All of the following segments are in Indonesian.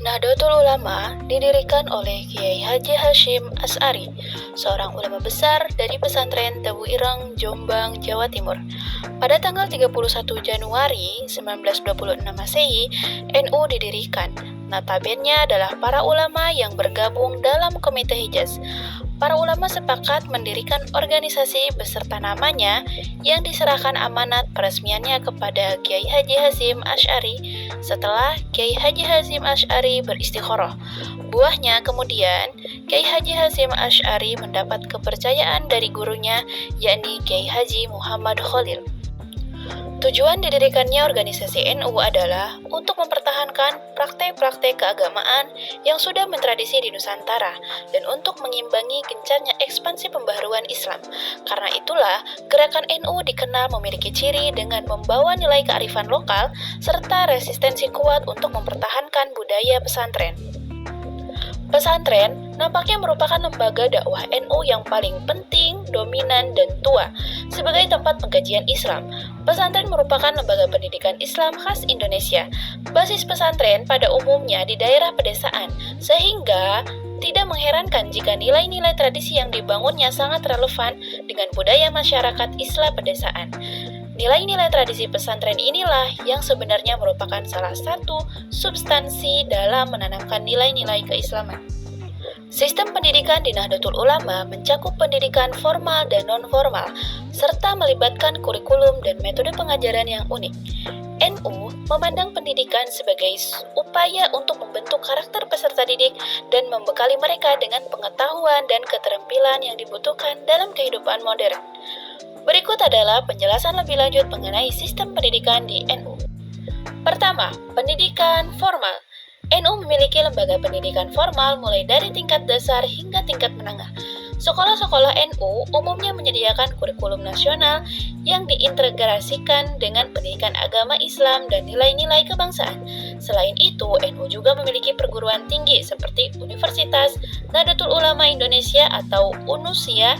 Nahdlatul Ulama didirikan oleh Kiai Haji Hasyim Asy'ari, seorang ulama besar dari pesantren Tebu Ireng, Jombang, Jawa Timur. Pada tanggal 31 Januari 1926 Masehi, NU didirikan. Notabene adalah para ulama yang bergabung dalam Komite Hijaz. Para ulama sepakat mendirikan organisasi beserta namanya yang diserahkan amanat peresmiannya kepada Kiai Haji Hasyim Asy'ari setelah Kiai Haji Hasyim Asy'ari beristikharah. Buahnya kemudian Kiai Haji Hasyim Asy'ari mendapat kepercayaan dari gurunya, yakni Kiai Haji Muhammad Khalil. Tujuan didirikannya organisasi NU adalah untuk mempertahankan praktek-praktek keagamaan yang sudah mentradisi di Nusantara dan untuk mengimbangi gencarnya ekspansi pembaharuan Islam. Karena itulah, gerakan NU dikenal memiliki ciri dengan membawa nilai kearifan lokal serta resistensi kuat untuk mempertahankan budaya pesantren. Pesantren nampaknya merupakan lembaga dakwah NU yang paling penting, dominan, dan tua. Sebagai tempat pengkajian Islam, pesantren merupakan lembaga pendidikan Islam khas Indonesia. Basis pesantren pada umumnya di daerah pedesaan, sehingga tidak mengherankan jika nilai-nilai tradisi yang dibangunnya sangat relevan dengan budaya masyarakat Islam pedesaan. Nilai-nilai tradisi pesantren inilah yang sebenarnya merupakan salah satu substansi dalam menanamkan nilai-nilai keislaman. Sistem pendidikan di Nahdlatul Ulama mencakup pendidikan formal dan non-formal, serta melibatkan kurikulum dan metode pengajaran yang unik. NU memandang pendidikan sebagai upaya untuk membentuk karakter peserta didik dan membekali mereka dengan pengetahuan dan keterampilan yang dibutuhkan dalam kehidupan modern. Berikut adalah penjelasan lebih lanjut mengenai sistem pendidikan di NU. Pertama, pendidikan formal. NU memiliki lembaga pendidikan formal mulai dari tingkat dasar hingga tingkat menengah. Sekolah-sekolah NU umumnya menyediakan kurikulum nasional yang diintegrasikan dengan pendidikan agama Islam dan nilai-nilai kebangsaan. Selain itu, NU juga memiliki perguruan tinggi seperti Universitas Nahdlatul Ulama Indonesia atau UNUSIA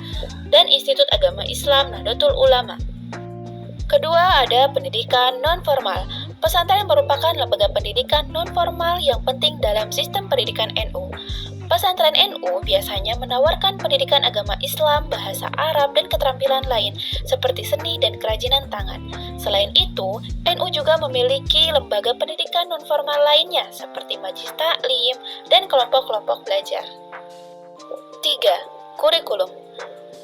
dan Institut Agama Islam Nahdlatul Ulama. Kedua, ada pendidikan non-formal. Pesantren merupakan lembaga pendidikan non-formal yang penting dalam sistem pendidikan NU. Pesantren NU biasanya menawarkan pendidikan agama Islam, bahasa Arab, dan keterampilan lain seperti seni dan kerajinan tangan. Selain itu, NU juga memiliki lembaga pendidikan non-formal lainnya seperti majelis taklim dan kelompok-kelompok belajar. 3. Kurikulum.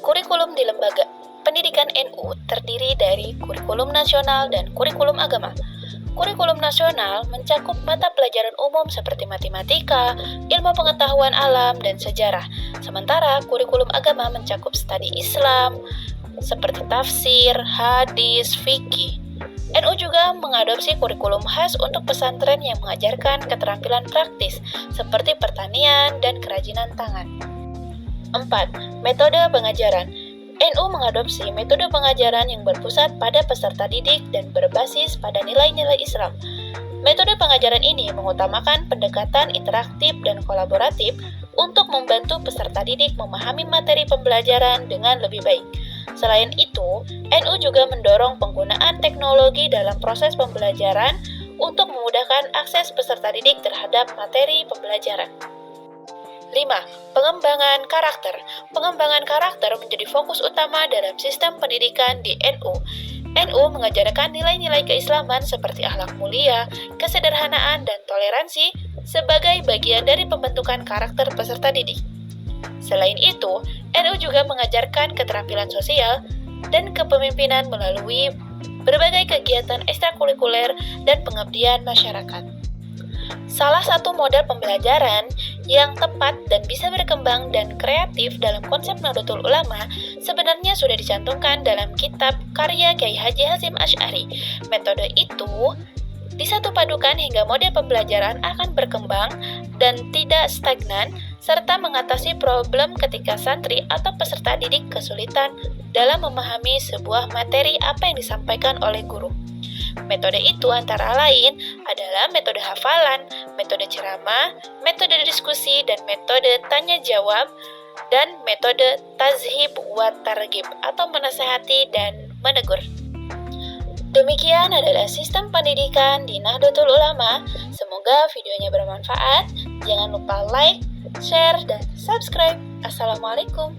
Kurikulum di lembaga pendidikan NU terdiri dari kurikulum nasional dan kurikulum agama. Kurikulum nasional mencakup mata pelajaran umum seperti matematika, ilmu pengetahuan alam, dan sejarah. Sementara kurikulum agama mencakup studi Islam seperti tafsir, hadis, fikih. NU juga mengadopsi kurikulum khas untuk pesantren yang mengajarkan keterampilan praktis seperti pertanian dan kerajinan tangan. 4. Metode pengajaran. NU mengadopsi metode pengajaran yang berpusat pada peserta didik dan berbasis pada nilai-nilai Islam. Metode pengajaran ini mengutamakan pendekatan interaktif dan kolaboratif untuk membantu peserta didik memahami materi pembelajaran dengan lebih baik. Selain itu, NU juga mendorong penggunaan teknologi dalam proses pembelajaran untuk memudahkan akses peserta didik terhadap materi pembelajaran. 5. Pengembangan karakter. Pengembangan karakter menjadi fokus utama dalam sistem pendidikan di NU. NU mengajarkan nilai-nilai keislaman seperti akhlak mulia, kesederhanaan, dan toleransi sebagai bagian dari pembentukan karakter peserta didik. Selain itu, NU juga mengajarkan keterampilan sosial dan kepemimpinan melalui berbagai kegiatan ekstrakurikuler dan pengabdian masyarakat. Salah satu model pembelajaran yang tepat dan bisa berkembang dan kreatif dalam konsep Nahdlatul Ulama sebenarnya sudah dicantumkan dalam kitab karya Kiai Haji Hasyim Asy'ari. Metode itu disatu padukan hingga model pembelajaran akan berkembang dan tidak stagnan, serta mengatasi problem ketika santri atau peserta didik kesulitan dalam memahami sebuah materi apa yang disampaikan oleh guru. Metode itu antara lain adalah metode hafalan, metode ceramah, metode diskusi, dan metode tanya-jawab, dan metode tazhib wa targhib atau menasehati dan menegur. Demikian adalah sistem pendidikan di Nahdlatul Ulama. Semoga videonya bermanfaat. Jangan lupa like, share, dan subscribe. Assalamualaikum.